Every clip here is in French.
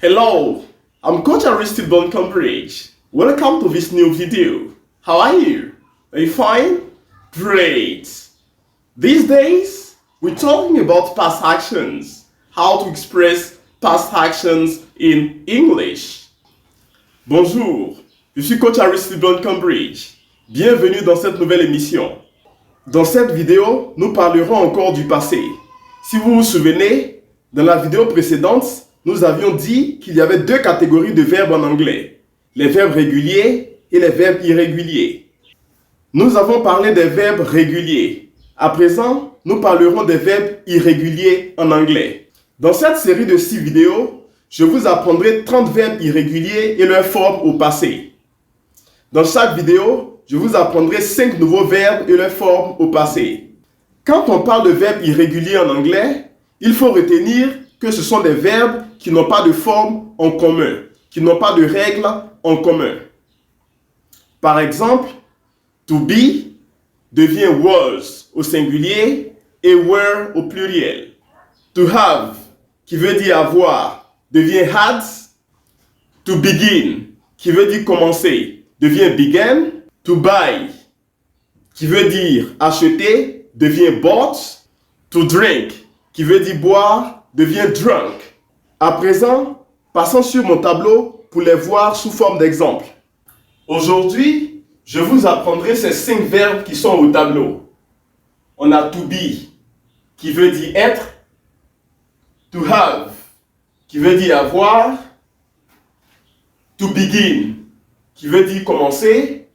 Hello, I'm Coach Aristide Bon Cambridge. Welcome to this new video. How are you? Are you fine? Great. These days, we're talking about past actions. How to express past actions in English. Bonjour, je suis Coach Aristide Bon Cambridge. Bienvenue dans cette nouvelle émission. Dans cette vidéo, nous parlerons encore du passé. Si vous vous souvenez, dans la vidéo précédente, nous avions dit qu'il y avait deux catégories de verbes en anglais, les verbes réguliers et les verbes irréguliers. Nous avons parlé des verbes réguliers. À présent, nous parlerons des verbes irréguliers en anglais. Dans cette série de 6 vidéos, je vous apprendrai 30 verbes irréguliers et leurs formes au passé. Dans chaque vidéo, je vous apprendrai 5 nouveaux verbes et leurs formes au passé. Quand on parle de verbes irréguliers en anglais, il faut retenir que ce sont des verbes qui n'ont pas de forme en commun, qui n'ont pas de règles en commun. Par exemple, to be devient was au singulier et were au pluriel. To have, qui veut dire avoir, devient had. To begin, qui veut dire commencer, devient began. To buy, qui veut dire acheter, devient bought. To drink, qui veut dire boire, devient drunk. À présent, passons sur mon tableau pour les voir sous forme d'exemple. Aujourd'hui, je vous apprendrai ces 5 verbes qui sont au tableau. On a to be, qui veut dire être. To have, qui veut dire avoir. To begin, qui veut dire commencer.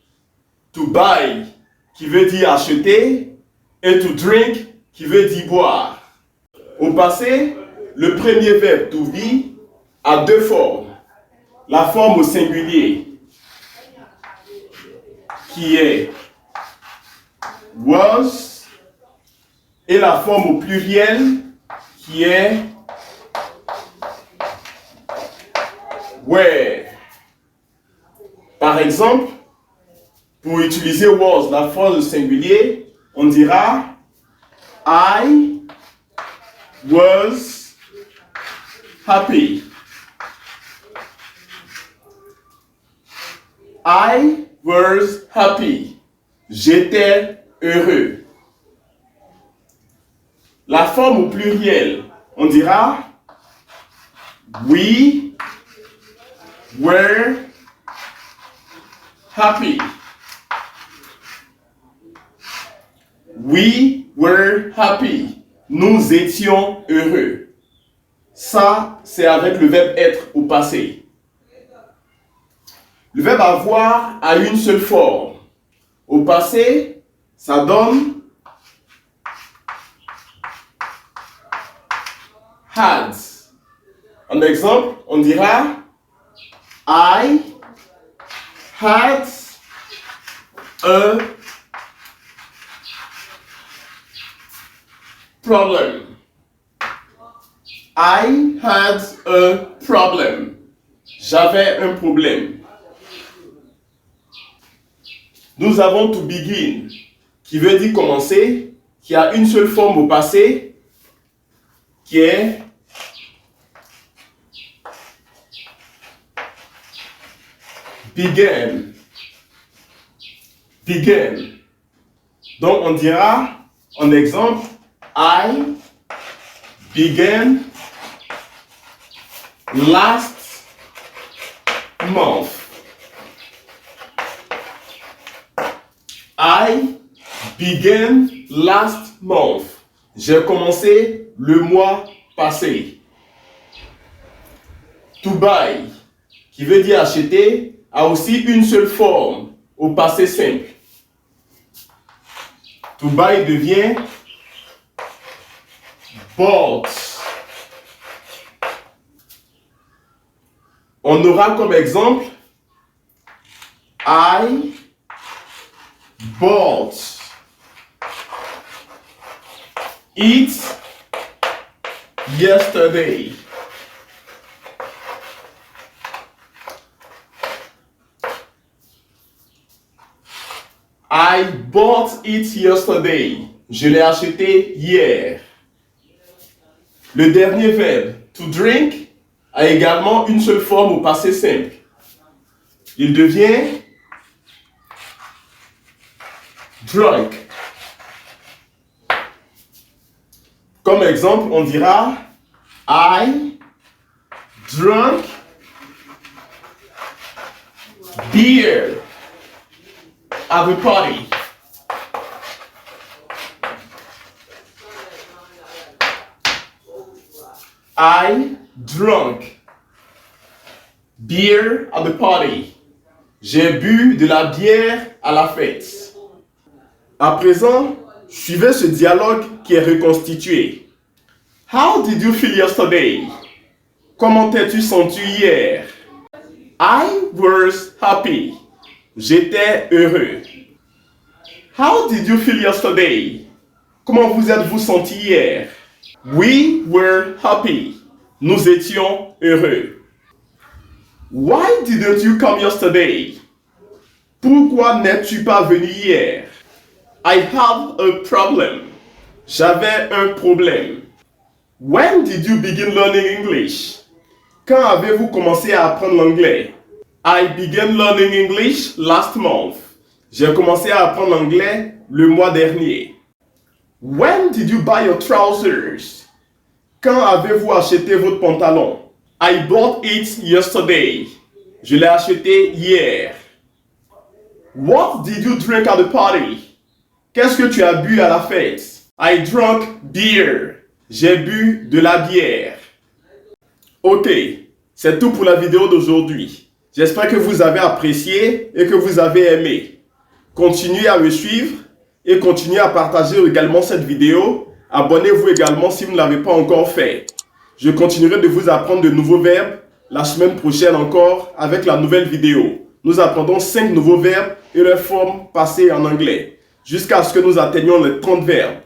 To buy, qui veut dire acheter. Et to drink, qui veut dire boire. Au passé, le premier verbe to be a 2 formes. La forme au singulier, qui est was, et la forme au pluriel, qui est were. Par exemple, pour utiliser was, la forme au singulier, on dira I was happy. I was happy. J'étais heureux. La forme au pluriel, on dira we were happy. We were happy. Nous étions heureux. Ça, c'est avec le verbe être au passé. Le verbe avoir a une seule forme. Au passé, ça donne had. En exemple, on dira I had a problem. I had a problem. J'avais un problème. Nous avons to begin, qui veut dire commencer, qui a une seule forme au passé, qui est began. Began. Donc on dira, en exemple, I began last month. I began last month. J'ai commencé le mois passé. To buy, qui veut dire acheter, a aussi une seule forme au passé simple. To buy devient bought. On aura comme exemple I bought it yesterday. I bought it yesterday. Je l'ai acheté hier. Le dernier verbe, to drink, a également une seule forme au passé simple. Il devient drunk. Comme exemple, on dira I drank beer at the party. I drank beer at the party. J'ai bu de la bière à la fête. À présent, suivez ce dialogue qui est reconstitué. How did you feel yesterday? Comment t'es-tu senti hier? I was happy. J'étais heureux. How did you feel yesterday? Comment vous êtes-vous senti hier? We were happy. Nous étions heureux. Why didn't you come yesterday? Pourquoi n'es-tu pas venu hier? I have a problem. J'avais un problème. When did you begin learning English? Quand avez-vous commencé à apprendre l'anglais? I began learning English last month. J'ai commencé à apprendre l'anglais le mois dernier. When did you buy your trousers? Quand avez-vous acheté votre pantalon? I bought it yesterday. Je l'ai acheté hier. What did you drink at the party? Qu'est-ce que tu as bu à la fête? I drank beer. J'ai bu de la bière. Ok, c'est tout pour la vidéo d'aujourd'hui. J'espère que vous avez apprécié et que vous avez aimé. Continuez à me suivre et continuez à partager également cette vidéo. Abonnez-vous également si vous ne l'avez pas encore fait. Je continuerai de vous apprendre de nouveaux verbes la semaine prochaine encore avec la nouvelle vidéo. Nous apprendrons 5 nouveaux verbes et leurs formes passées en anglais jusqu'à ce que nous atteignions les 30 verbes.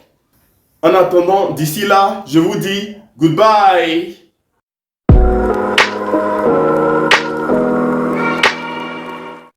En attendant, d'ici là, je vous dis goodbye.